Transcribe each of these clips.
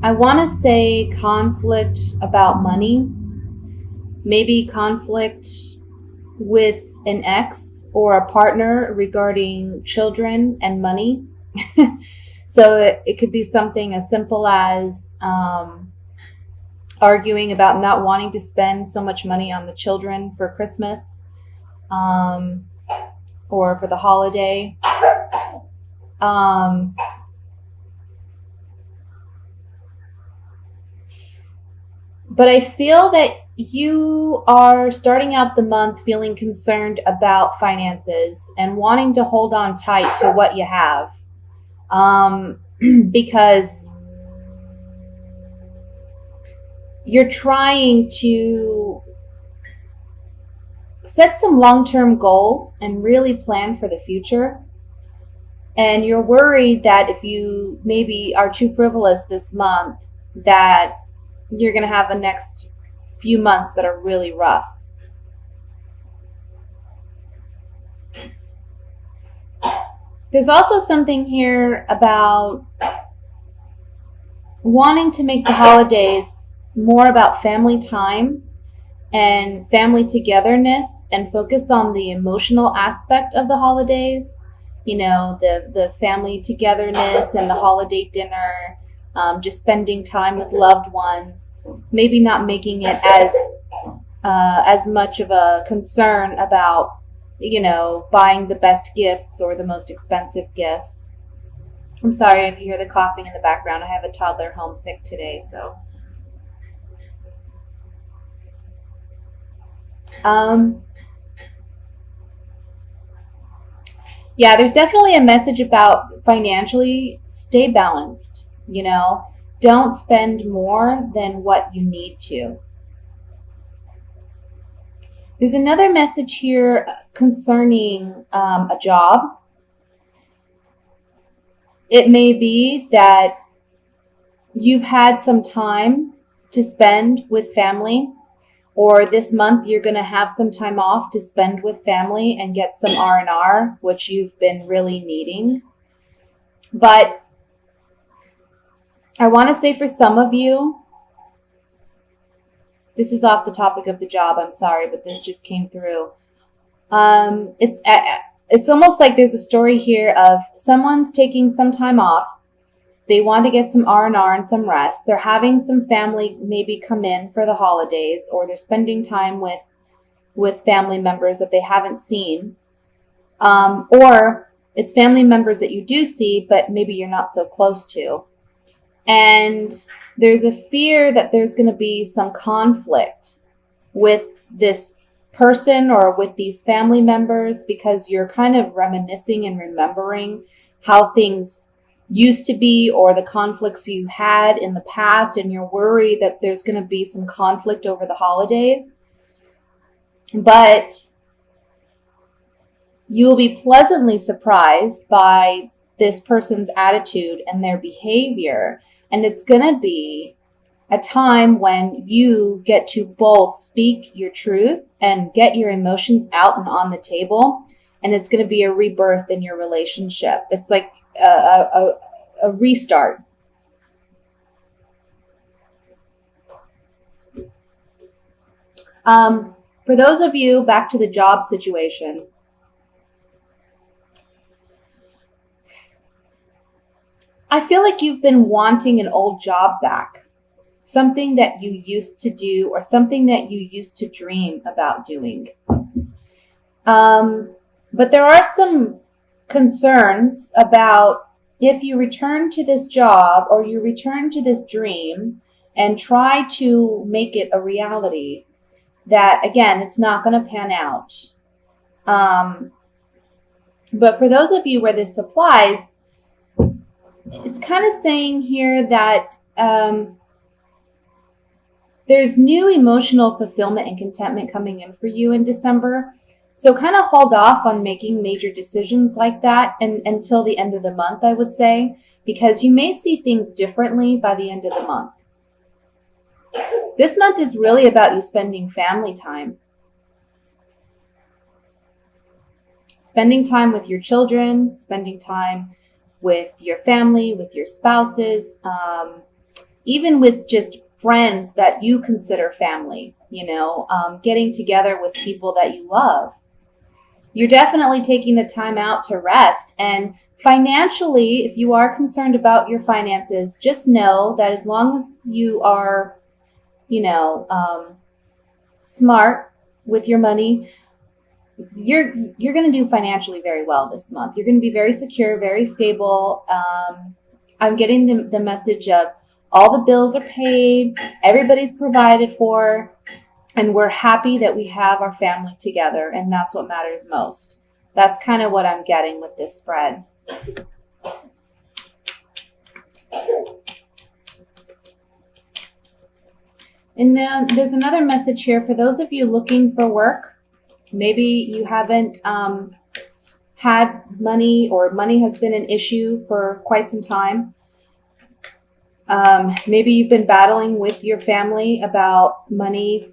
I want to say conflict about money, maybe conflict with an ex or a partner regarding children and money. So it could be something as simple as arguing about not wanting to spend so much money on the children for Christmas, um, or for the holiday. Um, but I feel that you are starting out the month feeling concerned about finances and wanting to hold on tight to what you have. Because you're trying to set some long-term goals and really plan for the future. And you're worried that if you maybe are too frivolous this month, that you're going to have the next few months that are really rough. There's also something here about wanting to make the holidays more about family time and family togetherness and focus on the emotional aspect of the holidays. You know, the family togetherness and the holiday dinner, just spending time with loved ones, maybe not making it as much of a concern about, you know, buying the best gifts or the most expensive gifts. I'm sorry if you hear the coughing in the background. I have a toddler homesick today, so. Yeah, there's definitely a message about financially stay balanced, you know. Don't spend more than what you need to. There's another message here concerning a job. It may be that you've had some time to spend with family, or this month you're going to have some time off to spend with family and get some R&R, which you've been really needing. But I want to say for some of you, this is off the topic of the job, I'm sorry, but this just came through. It's almost like there's a story here of someone's taking some time off. They want to get some R&R and some rest. They're having some family maybe come in for the holidays, or they're spending time with family members that they haven't seen. Or it's family members that you do see, but maybe you're not so close to. And there's a fear that there's going to be some conflict with this person or with these family members, because you're kind of reminiscing and remembering how things used to be or the conflicts you had in the past, and you're worried that there's going to be some conflict over the holidays. But you will be pleasantly surprised by this person's attitude and their behavior, and it's going to be a time when you get to both speak your truth and get your emotions out and on the table, and it's going to be a rebirth in your relationship. It's like a restart. For those of you, back to the job situation, I feel like you've been wanting an old job back, something that you used to do or something that you used to dream about doing. But there are some concerns about if you return to this job or you return to this dream and try to make it a reality, that again, it's not going to pan out. But for those of you where this applies, it's kind of saying here that there's new emotional fulfillment and contentment coming in for you in December. So kind of hold off on making major decisions like that until the end of the month, I would say, because you may see things differently by the end of the month. This month is really about you spending family time. Spending time with your children, spending time with your family, with your spouses, even with just friends that you consider family, getting together with people that you love. You're definitely taking the time out to rest. And financially, if you are concerned about your finances, just know that as long as you are, smart with your money, you're going to do financially very well this month. You're going to be very secure, very stable. I'm getting the message of all the bills are paid, everybody's provided for, and we're happy that we have our family together, and that's what matters most. That's kind of what I'm getting with this spread. And then there's another message here for those of you looking for work. Maybe you haven't had money, or money has been an issue for quite some time. Maybe you've been battling with your family about money,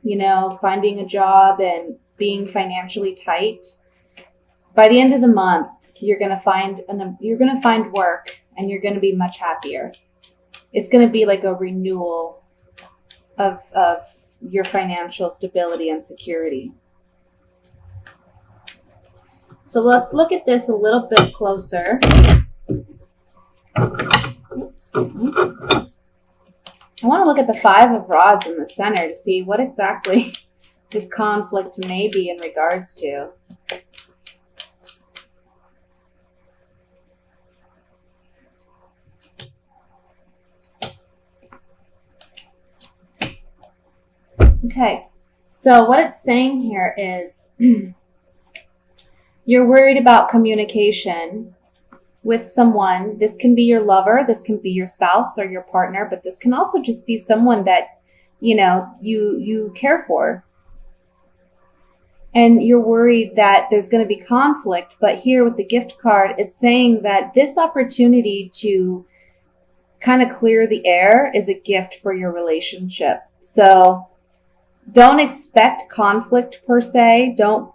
finding a job and being financially tight. By the end of the month, you're going to find work, and you're going to be much happier. It's going to be like a renewal of your financial stability and security. So let's look at this a little bit closer. Oops, excuse me. I want to look at the 5 of Rods in the center to see what exactly this conflict may be in regards to. Okay, so what it's saying here is you're worried about communication with someone. This can be your lover, this can be your spouse or your partner, but this can also just be someone that, you care for. And you're worried that there's going to be conflict, but here with the gift card, it's saying that this opportunity to kind of clear the air is a gift for your relationship. So don't expect conflict per se. Don't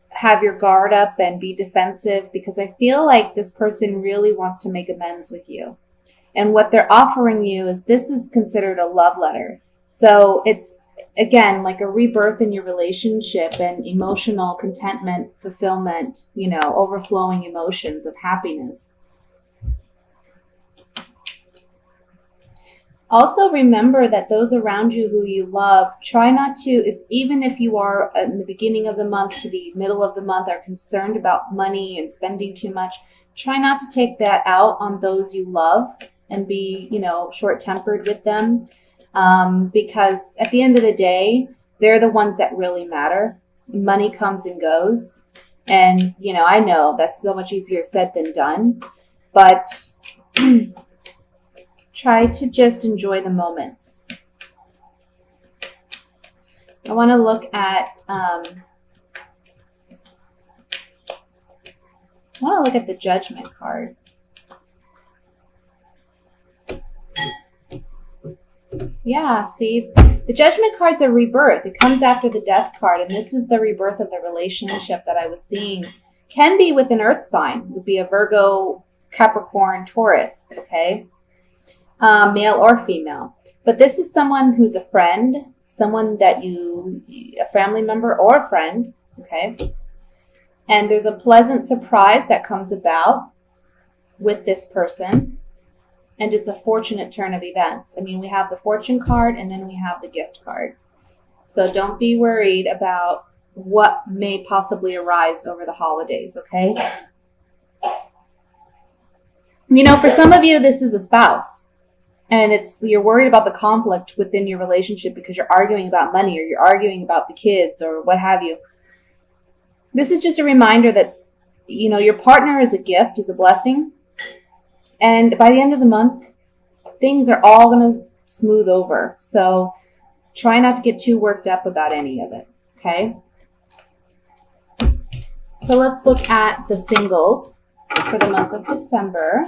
have your guard up and be defensive, because I feel like this person really wants to make amends with you. And what they're offering you is, this is considered a love letter. So it's, again, like a rebirth in your relationship and emotional contentment, fulfillment, overflowing emotions of happiness. Also remember that those around you who you love, try not to, even if you are in the beginning of the month to the middle of the month are concerned about money and spending too much, try not to take that out on those you love and be, short-tempered with them. Because at the end of the day, they're the ones that really matter. Money comes and goes. And, I know that's so much easier said than done, but try to just enjoy the moments. I want to look at the Judgment card. Yeah, see, the Judgment card's a rebirth. It comes after the Death card, and this is the rebirth of the relationship that I was seeing. Can be with an earth sign. It would be a Virgo, Capricorn, Taurus, okay? Male or female. But this is someone who's a friend, someone that a family member or a friend, okay? And there's a pleasant surprise that comes about with this person. And it's a fortunate turn of events. I mean, we have the Fortune card, and then we have the Gift card. So don't be worried about what may possibly arise over the holidays, okay? For some of you, this is a spouse. And you're worried about the conflict within your relationship because you're arguing about money, or you're arguing about the kids, or what have you. This is just a reminder that, your partner is a gift, is a blessing. And by the end of the month, things are all going to smooth over. So try not to get too worked up about any of it, okay? So let's look at the singles for the month of December.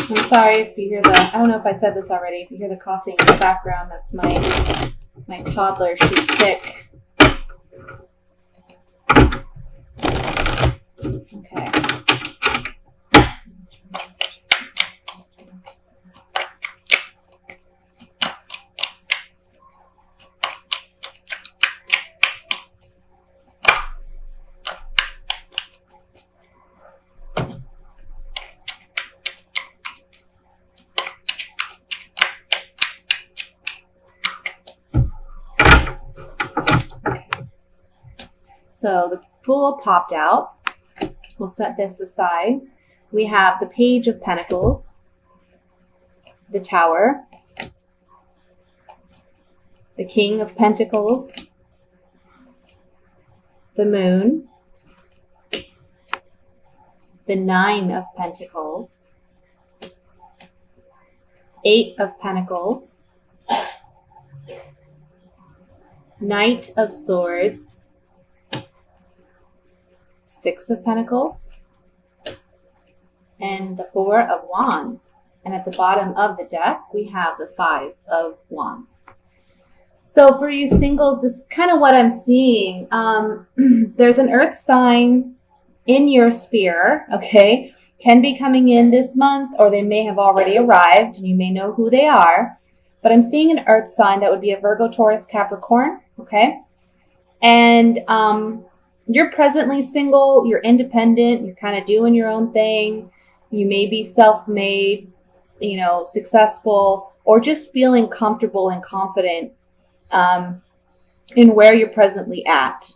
I'm sorry if you hear I don't know if I said this already, if you hear the coughing in the background, that's my toddler, she's sick. Okay. So the Fool popped out. We'll set this aside. We have the Page of Pentacles, the Tower, the King of Pentacles, the Moon, the Nine of Pentacles, Eight of Pentacles, Knight of Swords, Six of Pentacles, and the Four of Wands. And at the bottom of the deck, we have the Five of Wands. So for you singles, this is kind of what I'm seeing. There's an earth sign in your sphere, okay? Can be coming in this month, or they may have already arrived, and you may know who they are. But I'm seeing an earth sign that would be a Virgo, Taurus, Capricorn, okay? And you're presently single, you're independent, you're kind of doing your own thing. You may be self-made, you know, successful, or just feeling comfortable and confident in where you're presently at.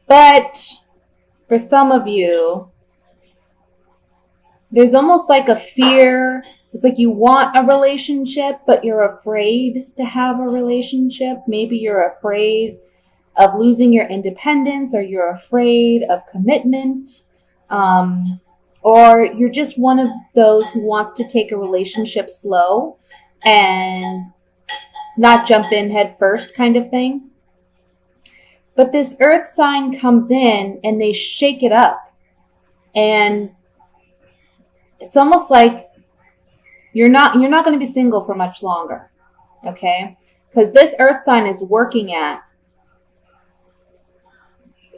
But for some of you, there's almost like a fear. It's like you want a relationship, but you're afraid to have a relationship. Maybe you're afraid of losing your independence, or you're afraid of commitment. Or you're just one of those who wants to take a relationship slow and not jump in head first kind of thing. But this earth sign comes in and they shake it up. And it's almost like you're not going to be single for much longer. Okay? Because this earth sign is working at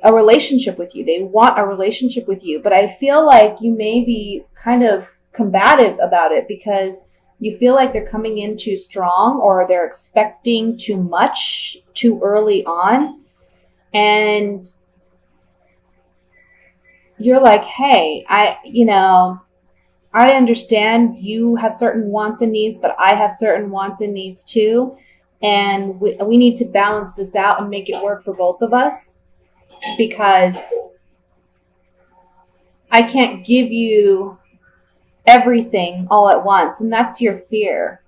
a relationship with you. They want a relationship with you. But I feel like you may be kind of combative about it because you feel like they're coming in too strong, or they're expecting too much too early on. And you're like, hey, I understand you have certain wants and needs, but I have certain wants and needs too. And we need to balance this out and make it work for both of us, because I can't give you everything all at once. And that's your fear.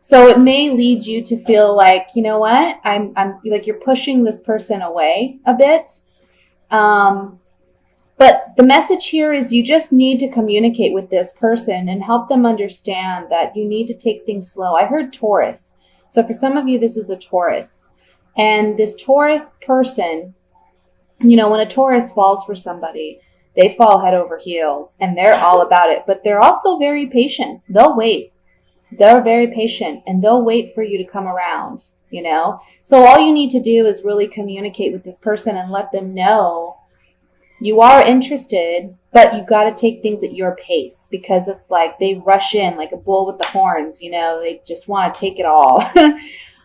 So it may lead you to feel like, you know what, I'm like, you're pushing this person away a bit. But the message here is you just need to communicate with this person and help them understand that you need to take things slow. I heard Taurus. So for some of you, this is a Taurus. And this Taurus person, you know, when a Taurus falls for somebody, they fall head over heels and they're all about it. But they're also very patient. They'll wait. They're very patient and they'll wait for you to come around, you know. So all you need to do is really communicate with this person and let them know you are interested, but you got to take things at your pace, because it's like they rush in like a bull with the horns, you know. They just want to take it all.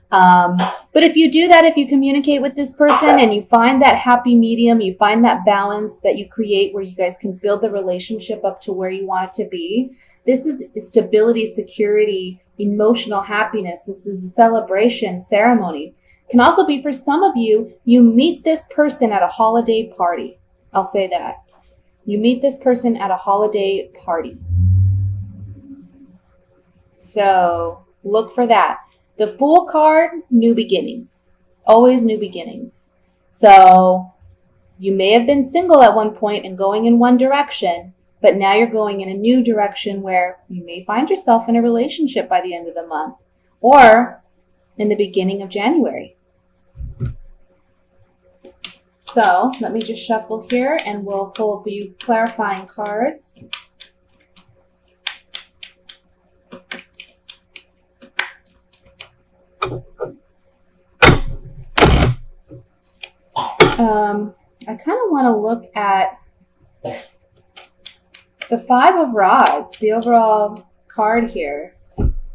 But if you do that, if you communicate with this person and you find that happy medium, you find that balance that you create where you guys can build the relationship up to where you want it to be. This is stability, security, emotional happiness. This is a celebration, ceremony. It can also be for some of you, you meet this person at a holiday party. I'll say that. You meet this person at a holiday party. So look for that. The Fool card, new beginnings. Always new beginnings. So you may have been single at one point and going in one direction, but now you're going in a new direction where you may find yourself in a relationship by the end of the month or in the beginning of January. So let me just shuffle here and we'll pull a few clarifying cards. I kind of want to look at the Five of Rods, the overall card here.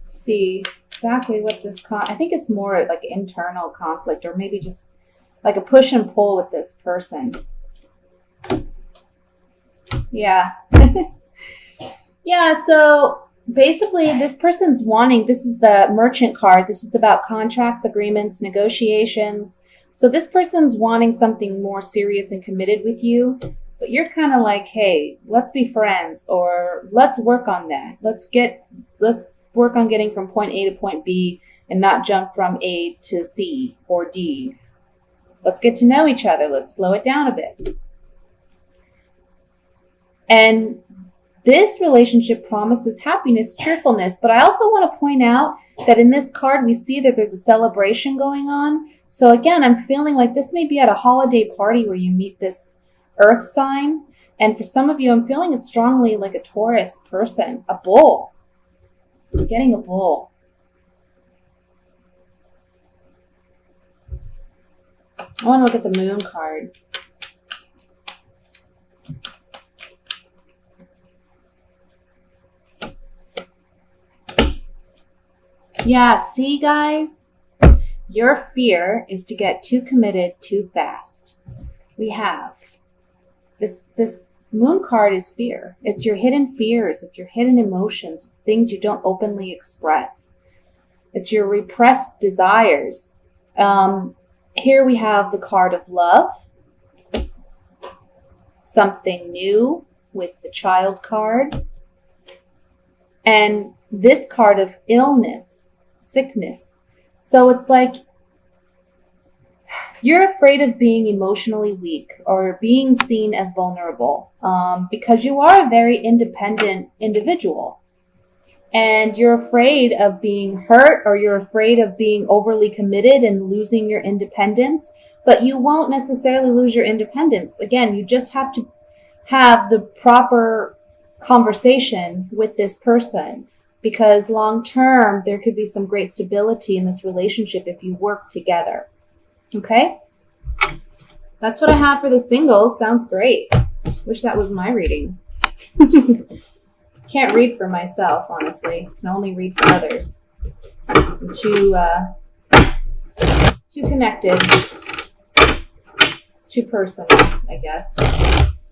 See exactly what this I think it's more like internal conflict, or maybe just like a push and pull with this person. Yeah. Yeah, so basically this person's wanting, this is the Merchant card. This is about contracts, agreements, negotiations, So this person's wanting something more serious and committed with you, but you're kind of like, hey, let's be friends, or let's work on that. Let's work on getting from point A to point B and not jump from A to C or D. Let's get to know each other. Let's slow it down a bit. And this relationship promises happiness, cheerfulness, but I also want to point out that in this card, we see that there's a celebration going on. So again, I'm feeling like this may be at a holiday party where you meet this earth sign. And for some of you, I'm feeling it strongly like a Taurus person, a bull. I'm getting a bull. I want to look at the moon card. Yeah, see guys, your fear is to get too committed too fast. We have this moon card is fear. It's your hidden fears, it's your hidden emotions, it's things you don't openly express. It's your repressed desires. Here we have the card of love, something new with the child card, and this card of illness, sickness. So it's like you're afraid of being emotionally weak or being seen as vulnerable because you are a very independent individual. And you're afraid of being hurt, or you're afraid of being overly committed and losing your independence. But you won't necessarily lose your independence. Again, you just have to have the proper conversation with this person, because long term there could be some great stability in this relationship if you work together. Okay? That's what I have for the singles. Sounds great. Wish that was my reading. Can't read for myself, honestly. Can only read for others. I'm too connected. It's too personal, I guess.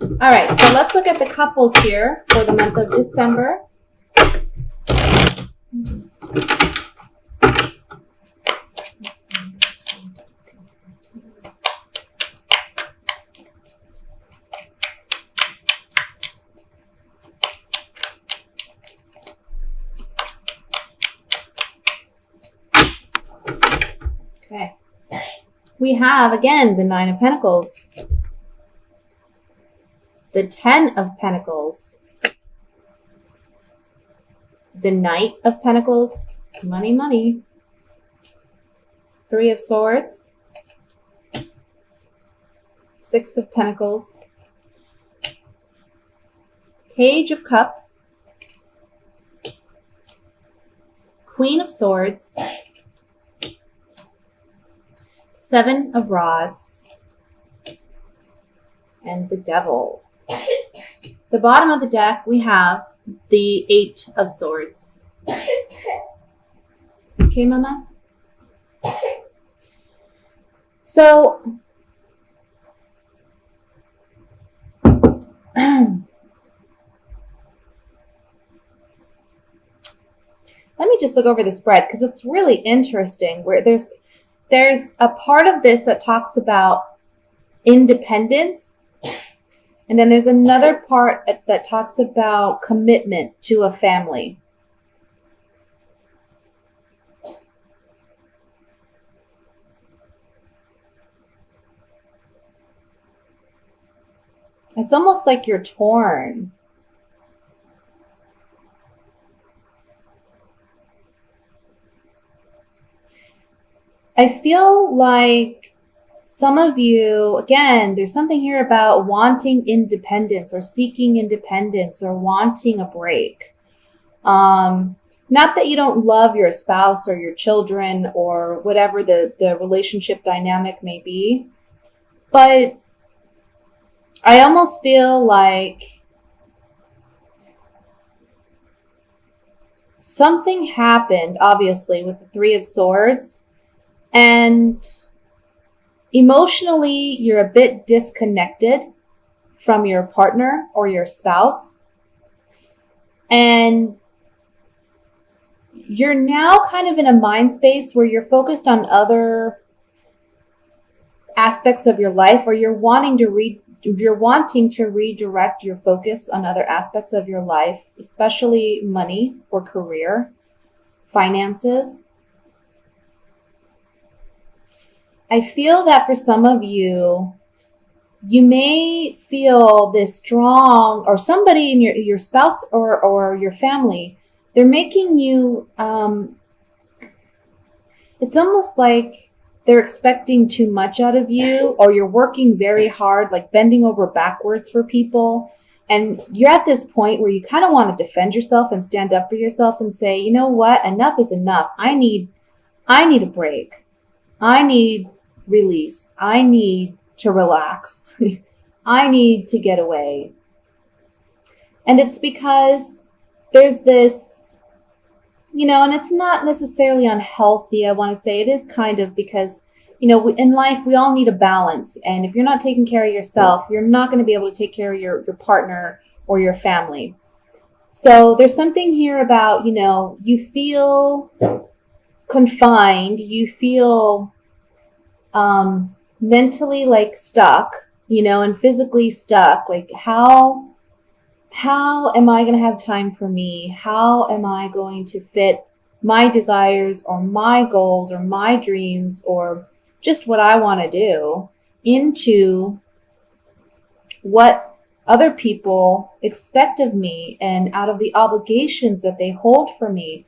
All right, so let's look at the couples here for the month of December. Okay. We have, again, the Nine of Pentacles, the Ten of Pentacles, the Knight of Pentacles, money, money, Three of Swords, Six of Pentacles, Page of Cups, Queen of Swords, Seven of Rods, and the Devil. The bottom of the deck, we have the Eight of Swords. Okay, mamas? So, let me just look over the spread, because it's really interesting where there's a part of this that talks about independence, and then there's another part that talks about commitment to a family. It's almost like you're torn. I feel like some of you, again, there's something here about wanting independence or seeking independence or wanting a break. Not that you don't love your spouse or your children or whatever the relationship dynamic may be, but I almost feel like something happened, obviously, with the Three of Swords. And emotionally, you're a bit disconnected from your partner or your spouse. And you're now kind of in a mind space where you're focused on other aspects of your life, or you're wanting to redirect your focus on other aspects of your life, especially money or career, finances. I feel that for some of you, you may feel this strong, or somebody in your spouse or your family, they're making you, it's almost like they're expecting too much out of you, or you're working very hard, like bending over backwards for people. And you're at this point where you kind of want to defend yourself and stand up for yourself and say, you know what? Enough is enough. I need a break. I need release. I need to relax. I need to get away. And it's because there's this, and it's not necessarily unhealthy, I want to say. It is kind of because, in life, we all need a balance. And if you're not taking care of yourself, you're not going to be able to take care of your partner or your family. So there's something here about, you feel confined, you feel mentally like stuck, and physically stuck. Like, how am I going to have time for me? How am I going to fit my desires or my goals or my dreams or just what I want to do into what other people expect of me and out of the obligations that they hold for me?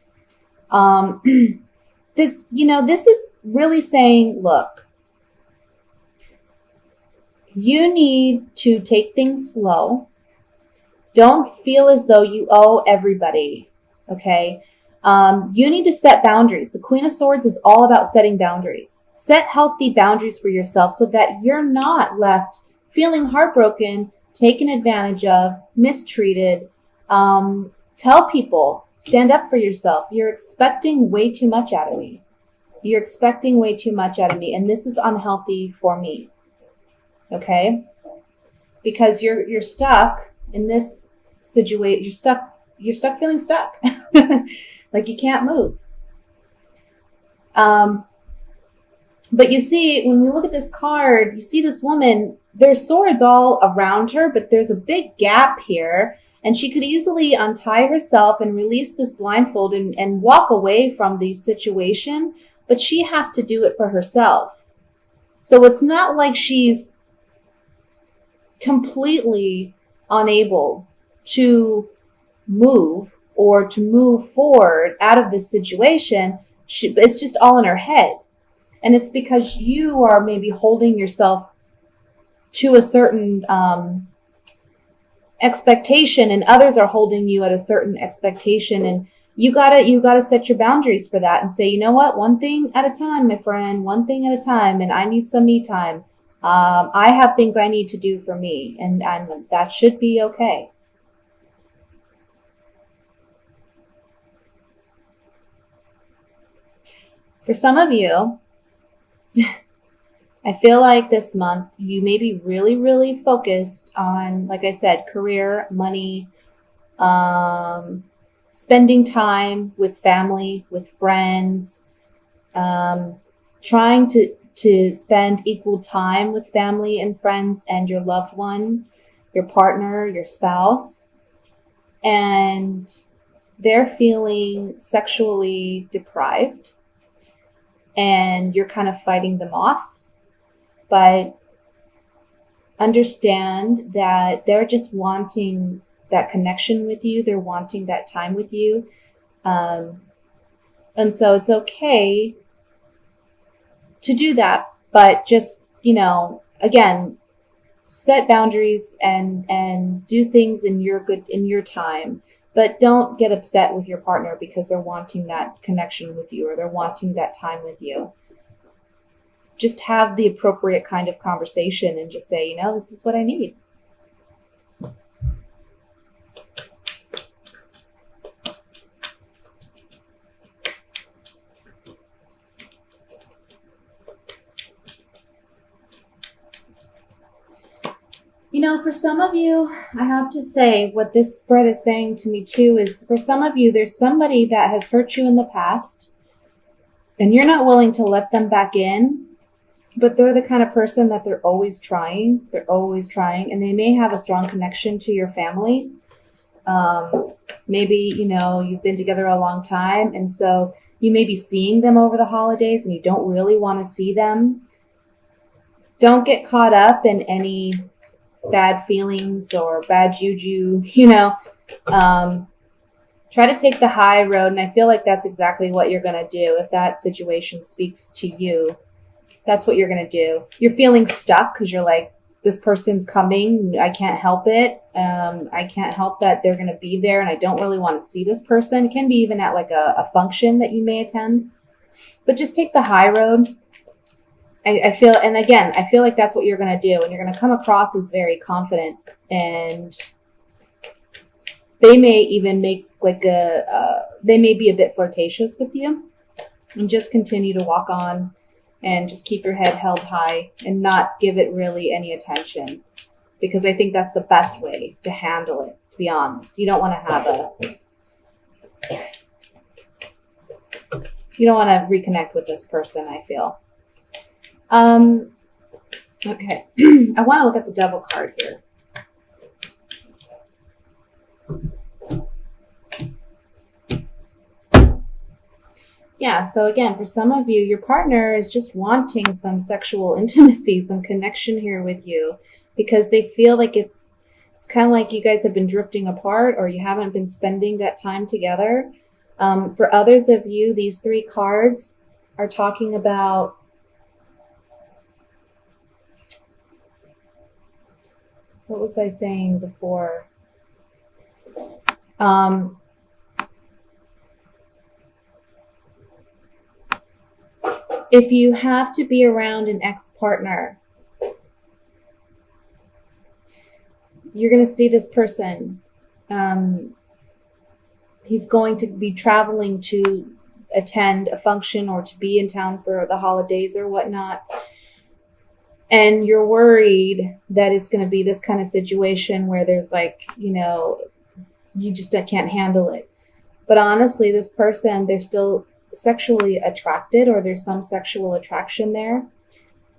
This is really saying, look, you need to take things slow. Don't feel as though you owe everybody, okay? You need to set boundaries. The Queen of Swords is all about setting boundaries. Set healthy boundaries for yourself so that you're not left feeling heartbroken, taken advantage of, mistreated. Tell people, stand up for yourself. You're expecting way too much out of me. You're expecting way too much out of me, and this is unhealthy for me. Okay? Because you're stuck in this situation. You're stuck feeling stuck. Like you can't move. But you see, when we look at this card, you see this woman, there's swords all around her, but there's a big gap here, and she could easily untie herself and release this blindfold and walk away from the situation, but she has to do it for herself. So it's not like she's completely unable to move or to move forward out of this situation. It's just all in her head. And it's because you are maybe holding yourself to a certain expectation, and others are holding you at a certain expectation. And you gotta set your boundaries for that and say, you know what, one thing at a time, my friend, one thing at a time. And I need some me time. I have things I need to do for me, and that should be okay. For some of you, I feel like this month you may be really, really focused on, like I said, career, money, spending time with family, with friends, trying to spend equal time with family and friends and your loved one, your partner, your spouse, and they're feeling sexually deprived and you're kind of fighting them off. But understand that they're just wanting that connection with you. They're wanting that time with you. And so it's okay to do that, but just, again, set boundaries and do things in your time, but don't get upset with your partner because they're wanting that connection with you or they're wanting that time with you. Just have the appropriate kind of conversation and just say, this is what I need. For some of you, I have to say what this spread is saying to me too is for some of you, there's somebody that has hurt you in the past and you're not willing to let them back in. but they're the kind of person that they're always trying. They're always trying, and they may have a strong connection to your family. Maybe, you've been together a long time, and so you may be seeing them over the holidays and you don't really want to see them. Don't get caught up in any bad feelings or bad juju, try to take the high road. And I feel like that's exactly what you're going to do. If that situation speaks to you, that's what you're going to do. You're feeling stuck because you're like, this person's coming. I can't help it. I can't help that they're going to be there, and I don't really want to see this person. It can be even at like a function that you may attend. But just take the high road. I feel like that's what you're going to do. And you're going to come across as very confident. And they may even make they may be a bit flirtatious with you. And just continue to walk on. And just keep your head held high and not give it really any attention. Because I think that's the best way to handle it, to be honest. You don't want to reconnect with this person, I feel. Okay. I want to look at the Devil card here. Yeah, so again, for some of you, your partner is just wanting some sexual intimacy, some connection here with you, because they feel like it's kind of like you guys have been drifting apart, or you haven't been spending that time together. For others of you, these 3 cards are talking about what was I saying before? If you have to be around an ex-partner, you're going to see this person. He's going to be traveling to attend a function or to be in town for the holidays or whatnot. And you're worried that it's going to be this kind of situation where there's you just can't handle it. But honestly, this person, they're still sexually attracted, or there's some sexual attraction there.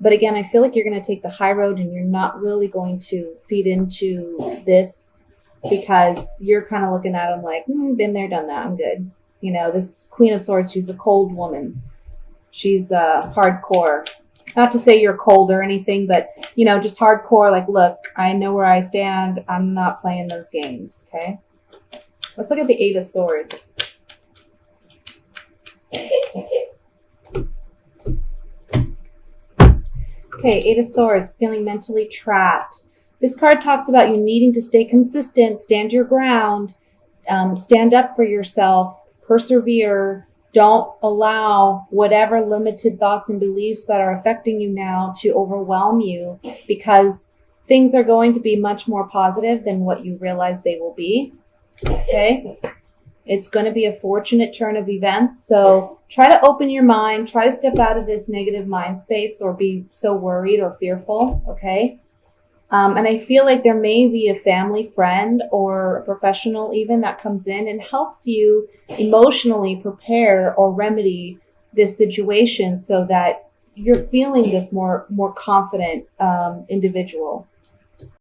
But again, I feel like you're going to take the high road and you're not really going to feed into this, because you're kind of looking at them like, been there, done that, I'm good. This Queen of Swords, she's a cold woman. She's hardcore. Not to say you're cold or anything, but, just hardcore, like, look, I know where I stand. I'm not playing those games, okay? Let's look at the 8 of Swords. Okay, 8 of Swords, feeling mentally trapped. This card talks about you needing to stay consistent, stand your ground, stand up for yourself, persevere. Don't allow whatever limited thoughts and beliefs that are affecting you now to overwhelm you, because things are going to be much more positive than what you realize they will be. Okay? It's going to be a fortunate turn of events. So try to open your mind. Try to step out of this negative mind space or be so worried or fearful. Okay. And I feel like there may be a family friend or a professional even that comes in and helps you emotionally prepare or remedy this situation so that you're feeling this more confident individual.